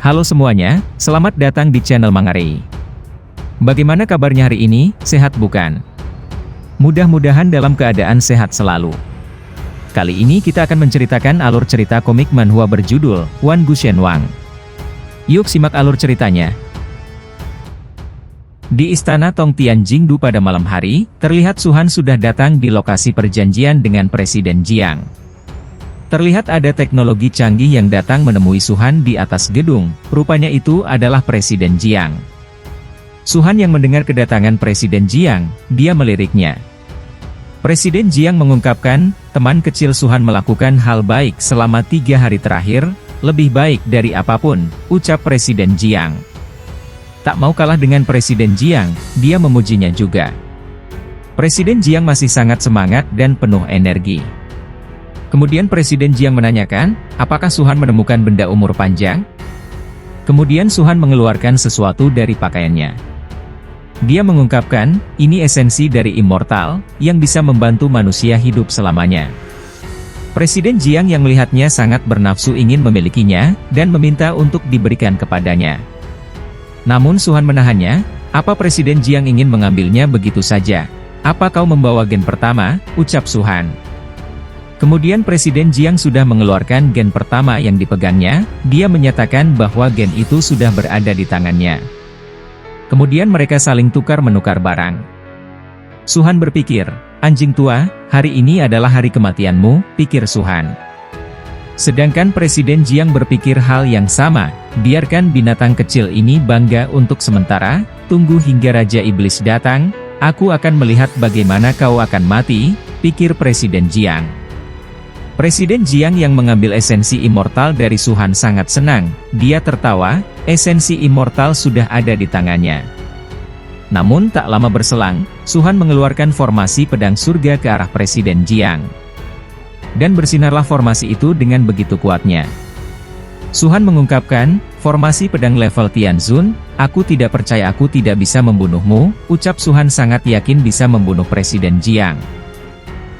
Halo semuanya, selamat datang di channel Mangare. Bagaimana kabarnya hari ini, sehat bukan? Mudah-mudahan dalam keadaan sehat selalu. Kali ini kita akan menceritakan alur cerita komik manhwa berjudul Wan Gu Shen Wang. Yuk simak alur ceritanya. Di istana Tong Tian Jingdu pada malam hari, terlihat Su Han sudah datang di lokasi perjanjian dengan Presiden Jiang. Terlihat ada teknologi canggih yang datang menemui Su Han di atas gedung, rupanya itu adalah Presiden Jiang. Su Han yang mendengar kedatangan Presiden Jiang, dia meliriknya. Presiden Jiang mengungkapkan, teman kecil Su Han melakukan hal baik selama 3 hari terakhir, lebih baik dari apapun, ucap Presiden Jiang. Tak mau kalah dengan Presiden Jiang, dia memujinya juga. Presiden Jiang masih sangat semangat dan penuh energi. Kemudian Presiden Jiang menanyakan, apakah Su Han menemukan benda umur panjang? Kemudian Su Han mengeluarkan sesuatu dari pakaiannya. Dia mengungkapkan, ini esensi dari immortal, yang bisa membantu manusia hidup selamanya. Presiden Jiang yang melihatnya sangat bernafsu ingin memilikinya, dan meminta untuk diberikan kepadanya. Namun Su Han menahannya, apa Presiden Jiang ingin mengambilnya begitu saja? Apa kau membawa gen pertama? Ucap Su Han. Kemudian Presiden Jiang sudah mengeluarkan gen pertama yang dipegangnya, dia menyatakan bahwa gen itu sudah berada di tangannya. Kemudian mereka saling tukar-menukar barang. Su Han berpikir, anjing tua, hari ini adalah hari kematianmu, pikir Su Han. Sedangkan Presiden Jiang berpikir hal yang sama, biarkan binatang kecil ini bangga untuk sementara, tunggu hingga Raja Iblis datang, aku akan melihat bagaimana kau akan mati, pikir Presiden Jiang. Presiden Jiang yang mengambil esensi immortal dari Su Han sangat senang, dia tertawa, esensi immortal sudah ada di tangannya. Namun tak lama berselang, Su Han mengeluarkan formasi pedang surga ke arah Presiden Jiang. Dan bersinarlah formasi itu dengan begitu kuatnya. Su Han mengungkapkan, formasi pedang level Tianzun, aku tidak percaya aku tidak bisa membunuhmu, ucap Su Han sangat yakin bisa membunuh Presiden Jiang.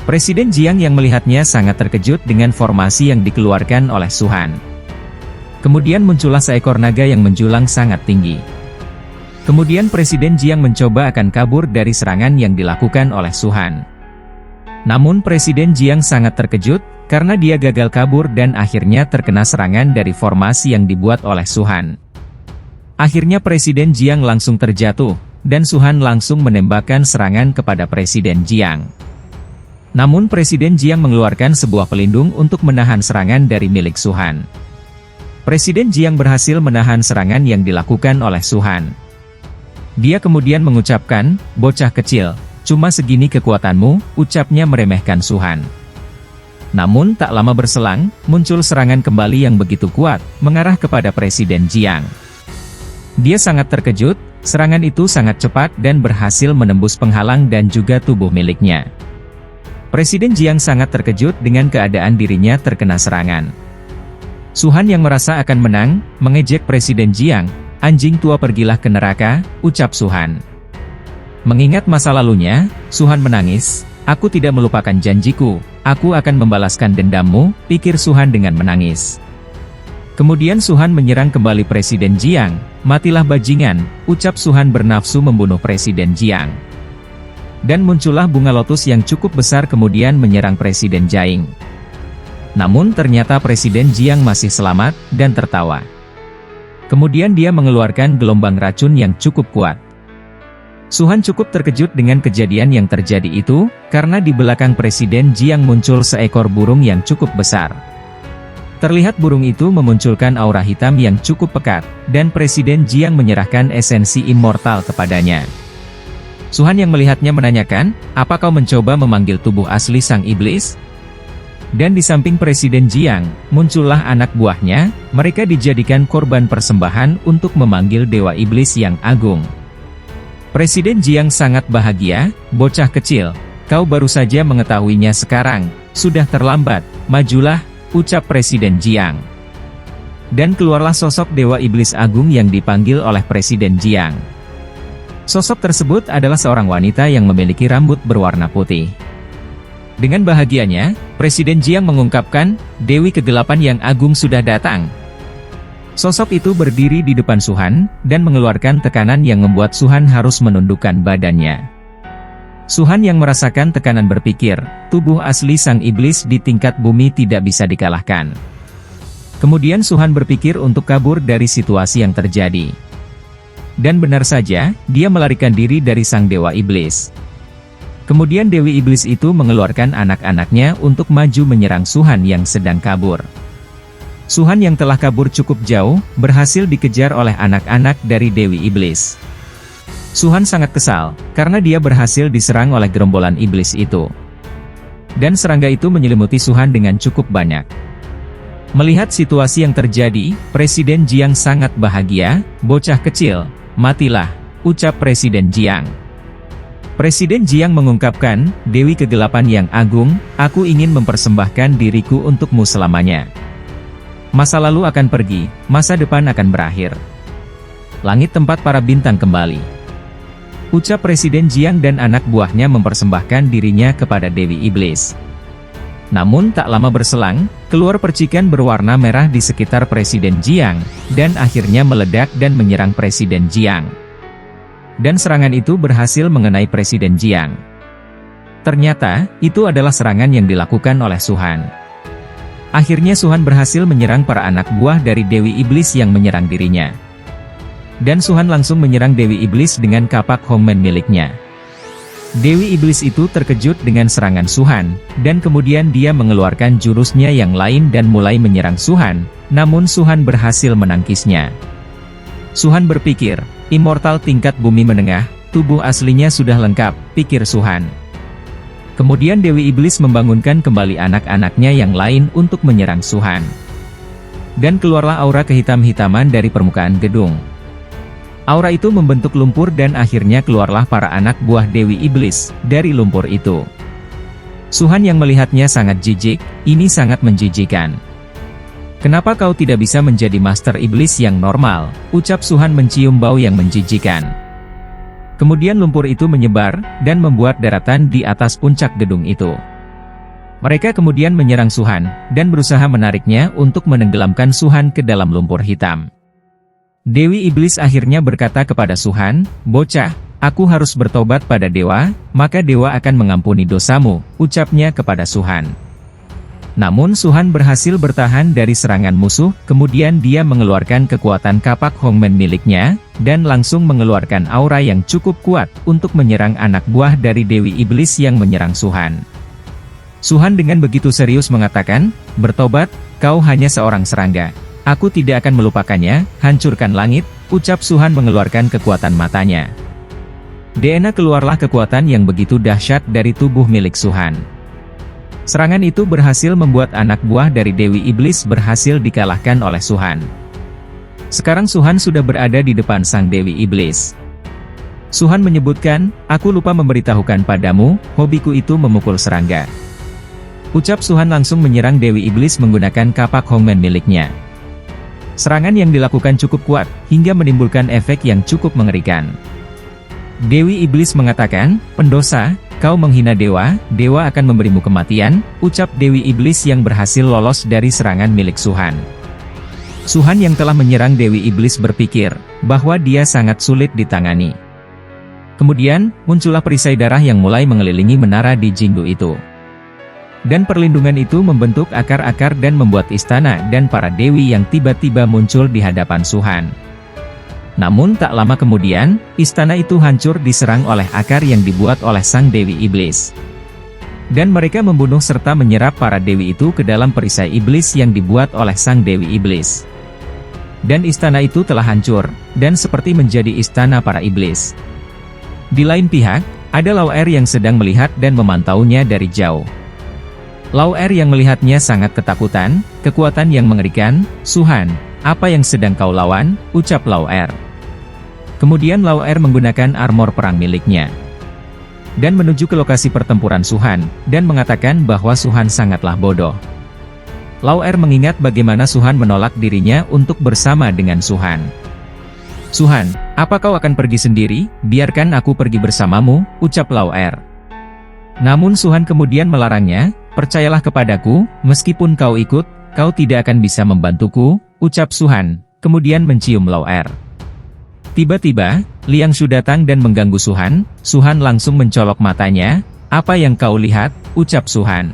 Presiden Jiang yang melihatnya sangat terkejut dengan formasi yang dikeluarkan oleh Su Han. Kemudian muncullah seekor naga yang menjulang sangat tinggi. Kemudian Presiden Jiang mencoba akan kabur dari serangan yang dilakukan oleh Su Han. Namun Presiden Jiang sangat terkejut, karena dia gagal kabur dan akhirnya terkena serangan dari formasi yang dibuat oleh Su Han. Akhirnya Presiden Jiang langsung terjatuh, dan Su Han langsung menembakkan serangan kepada Presiden Jiang. Namun Presiden Jiang mengeluarkan sebuah pelindung untuk menahan serangan dari milik Su Han. Presiden Jiang berhasil menahan serangan yang dilakukan oleh Su Han. Dia kemudian mengucapkan, bocah kecil, cuma segini kekuatanmu, ucapnya meremehkan Su Han. Namun tak lama berselang, muncul serangan kembali yang begitu kuat, mengarah kepada Presiden Jiang. Dia sangat terkejut, serangan itu sangat cepat dan berhasil menembus penghalang dan juga tubuh miliknya. Presiden Jiang sangat terkejut dengan keadaan dirinya terkena serangan. Su Han yang merasa akan menang, mengejek Presiden Jiang, anjing tua pergilah ke neraka, ucap Su Han. Mengingat masa lalunya, Su Han menangis, aku tidak melupakan janjiku, aku akan membalaskan dendammu, pikir Su Han dengan menangis. Kemudian Su Han menyerang kembali Presiden Jiang, matilah bajingan, ucap Su Han bernafsu membunuh Presiden Jiang. Dan muncullah bunga lotus yang cukup besar kemudian menyerang Presiden Jiang. Namun ternyata Presiden Jiang masih selamat, dan tertawa. Kemudian dia mengeluarkan gelombang racun yang cukup kuat. Su Han cukup terkejut dengan kejadian yang terjadi itu, karena di belakang Presiden Jiang muncul seekor burung yang cukup besar. Terlihat burung itu memunculkan aura hitam yang cukup pekat, dan Presiden Jiang menyerahkan esensi immortal kepadanya. Su Han yang melihatnya menanyakan, apa kau mencoba memanggil tubuh asli sang iblis? Dan di samping Presiden Jiang, muncullah anak buahnya, mereka dijadikan korban persembahan untuk memanggil Dewa Iblis yang agung. Presiden Jiang sangat bahagia, bocah kecil, kau baru saja mengetahuinya sekarang, sudah terlambat, majulah, ucap Presiden Jiang. Dan keluarlah sosok Dewa Iblis Agung yang dipanggil oleh Presiden Jiang. Sosok tersebut adalah seorang wanita yang memiliki rambut berwarna putih. Dengan bahagianya, Presiden Jiang mengungkapkan, Dewi Kegelapan yang Agung sudah datang. Sosok itu berdiri di depan Suhan, dan mengeluarkan tekanan yang membuat Suhan harus menundukkan badannya. Suhan yang merasakan tekanan berpikir, tubuh asli sang iblis di tingkat bumi tidak bisa dikalahkan. Kemudian Suhan berpikir untuk kabur dari situasi yang terjadi. Dan benar saja, dia melarikan diri dari sang dewa iblis. Kemudian Dewi Iblis itu mengeluarkan anak-anaknya untuk maju menyerang Suhan yang sedang kabur. Suhan yang telah kabur cukup jauh, berhasil dikejar oleh anak-anak dari Dewi Iblis. Suhan sangat kesal, karena dia berhasil diserang oleh gerombolan iblis itu. Dan serangga itu menyelimuti Suhan dengan cukup banyak. Melihat situasi yang terjadi, Presiden Jiang sangat bahagia. "Bocah kecil, matilah," ucap Presiden Jiang. Presiden Jiang mengungkapkan, "Dewi Kegelapan yang agung, aku ingin mempersembahkan diriku untukmu selamanya. Masa lalu akan pergi, masa depan akan berakhir. Langit tempat para bintang kembali." Ucap Presiden Jiang dan anak buahnya mempersembahkan dirinya kepada Dewi Iblis. Namun tak lama berselang, keluar percikan berwarna merah di sekitar Presiden Jiang, dan akhirnya meledak dan menyerang Presiden Jiang. Dan serangan itu berhasil mengenai Presiden Jiang. Ternyata, itu adalah serangan yang dilakukan oleh Suhan. Akhirnya Suhan berhasil menyerang para anak buah dari Dewi Iblis yang menyerang dirinya. Dan Suhan langsung menyerang Dewi Iblis dengan kapak Hongmen miliknya. Dewi Iblis itu terkejut dengan serangan Suhan, dan kemudian dia mengeluarkan jurusnya yang lain dan mulai menyerang Suhan, namun Suhan berhasil menangkisnya. Suhan berpikir, immortal tingkat bumi menengah, tubuh aslinya sudah lengkap, pikir Suhan. Kemudian Dewi Iblis membangunkan kembali anak-anaknya yang lain untuk menyerang Suhan. Dan keluarlah aura kehitam-hitaman dari permukaan gedung. Aura itu membentuk lumpur dan akhirnya keluarlah para anak buah Dewi Iblis dari lumpur itu. Suhan yang melihatnya sangat jijik, ini sangat menjijikan. "Kenapa kau tidak bisa menjadi Master Iblis yang normal?" ucap Suhan mencium bau yang menjijikan. Kemudian lumpur itu menyebar, dan membuat daratan di atas puncak gedung itu. Mereka kemudian menyerang Suhan, dan berusaha menariknya untuk menenggelamkan Suhan ke dalam lumpur hitam. Dewi Iblis akhirnya berkata kepada Suhan, "Bocah, aku harus bertobat pada dewa, maka dewa akan mengampuni dosamu," ucapnya kepada Suhan. Namun Suhan berhasil bertahan dari serangan musuh, kemudian dia mengeluarkan kekuatan kapak Hongmen miliknya, dan langsung mengeluarkan aura yang cukup kuat untuk menyerang anak buah dari Dewi Iblis yang menyerang Suhan. Suhan dengan begitu serius mengatakan, "Bertobat, kau hanya seorang serangga. Aku tidak akan melupakannya, hancurkan langit," ucap Suhan mengeluarkan kekuatan matanya. DNA keluarlah kekuatan yang begitu dahsyat dari tubuh milik Suhan. Serangan itu berhasil membuat anak buah dari Dewi Iblis berhasil dikalahkan oleh Suhan. Sekarang Suhan sudah berada di depan sang Dewi Iblis. Suhan menyebutkan, "Aku lupa memberitahukan padamu, hobiku itu memukul serangga." Ucap Suhan langsung menyerang Dewi Iblis menggunakan kapak Hongmen miliknya. Serangan yang dilakukan cukup kuat, hingga menimbulkan efek yang cukup mengerikan. Dewi Iblis mengatakan, "Pendosa, kau menghina dewa, dewa akan memberimu kematian," ucap Dewi Iblis yang berhasil lolos dari serangan milik Suhan. Suhan yang telah menyerang Dewi Iblis berpikir, bahwa dia sangat sulit ditangani. Kemudian, muncullah perisai darah yang mulai mengelilingi menara di Jingdu itu. Dan perlindungan itu membentuk akar-akar dan membuat istana dan para dewi yang tiba-tiba muncul di hadapan Suhan. Namun tak lama kemudian, istana itu hancur diserang oleh akar yang dibuat oleh sang Dewi Iblis. Dan mereka membunuh serta menyerap para dewi itu ke dalam perisai iblis yang dibuat oleh sang Dewi Iblis. Dan istana itu telah hancur, dan seperti menjadi istana para iblis. Di lain pihak, ada Lauer yang sedang melihat dan memantaunya dari jauh. Lauer yang melihatnya sangat ketakutan, kekuatan yang mengerikan. "Suhan, apa yang sedang kau lawan?" ucap Lauer. Kemudian Lauer menggunakan armor perang miliknya. Dan menuju ke lokasi pertempuran Suhan, dan mengatakan bahwa Suhan sangatlah bodoh. Lauer mengingat bagaimana Suhan menolak dirinya untuk bersama dengan Suhan. "Suhan, apa kau akan pergi sendiri? Biarkan aku pergi bersamamu," ucap Lauer. Namun Suhan kemudian melarangnya, "Percayalah kepadaku, meskipun kau ikut, kau tidak akan bisa membantuku," ucap Suhan. kemudian mencium Lau'er. Tiba-tiba, Liang Shu datang dan mengganggu Suhan. Suhan langsung mencolok matanya. "Apa yang kau lihat?" ucap Suhan.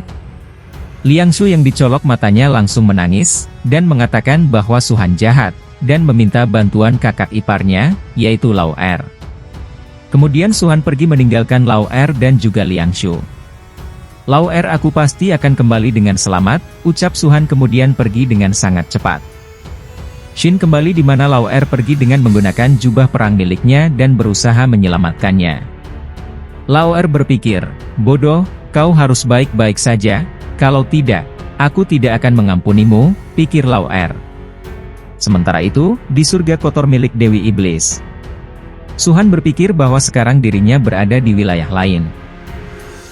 Liang Shu yang dicolok matanya langsung menangis, dan mengatakan bahwa Suhan jahat, dan meminta bantuan kakak iparnya, yaitu Lau'er. Kemudian Suhan pergi meninggalkan Lau'er dan juga Liang Shu. "Lau'er, aku pasti akan kembali dengan selamat," ucap Suhan kemudian pergi dengan sangat cepat. Shin kembali di mana Lau'er pergi dengan menggunakan jubah perang miliknya dan berusaha menyelamatkannya. Lau'er berpikir, "Bodoh, kau harus baik-baik saja, kalau tidak, aku tidak akan mengampunimu," pikir Lau'er. Sementara itu, di surga kotor milik Dewi Iblis, Suhan berpikir bahwa sekarang dirinya berada di wilayah lain.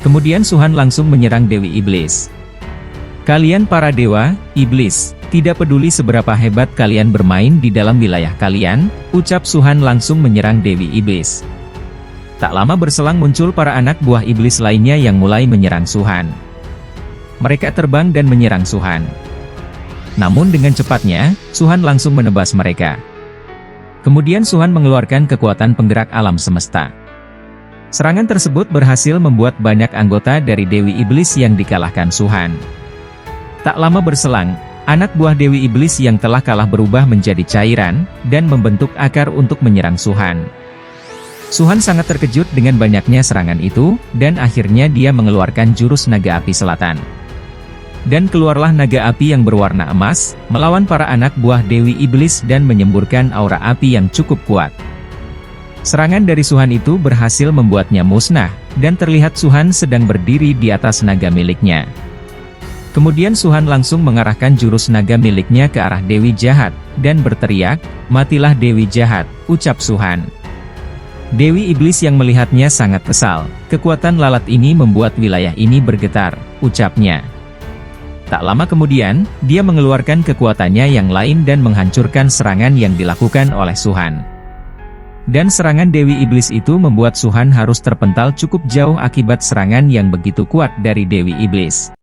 Kemudian Suhan langsung menyerang Dewi Iblis. "Kalian para dewa, iblis, tidak peduli seberapa hebat kalian bermain di dalam wilayah kalian," ucap Suhan langsung menyerang Dewi Iblis. Tak lama berselang muncul para anak buah iblis lainnya yang mulai menyerang Suhan. Mereka terbang dan menyerang Suhan. Namun dengan cepatnya, Suhan langsung menebas mereka. Kemudian Suhan mengeluarkan kekuatan penggerak alam semesta. Serangan tersebut berhasil membuat banyak anggota dari Dewi Iblis yang dikalahkan Suhan. Tak lama berselang, anak buah Dewi Iblis yang telah kalah berubah menjadi cairan, dan membentuk akar untuk menyerang Suhan. Suhan sangat terkejut dengan banyaknya serangan itu, dan akhirnya dia mengeluarkan jurus naga api selatan. Dan keluarlah naga api yang berwarna emas, melawan para anak buah Dewi Iblis dan menyemburkan aura api yang cukup kuat. Serangan dari Suhan itu berhasil membuatnya musnah, dan terlihat Suhan sedang berdiri di atas naga miliknya. Kemudian Suhan langsung mengarahkan jurus naga miliknya ke arah Dewi Jahat, dan berteriak, "Matilah Dewi Jahat," ucap Suhan. Dewi Iblis yang melihatnya sangat kesal. "Kekuatan lalat ini membuat wilayah ini bergetar," ucapnya. Tak lama kemudian, dia mengeluarkan kekuatannya yang lain dan menghancurkan serangan yang dilakukan oleh Suhan. Dan serangan Dewi Iblis itu membuat Suhan harus terpental cukup jauh akibat serangan yang begitu kuat dari Dewi Iblis.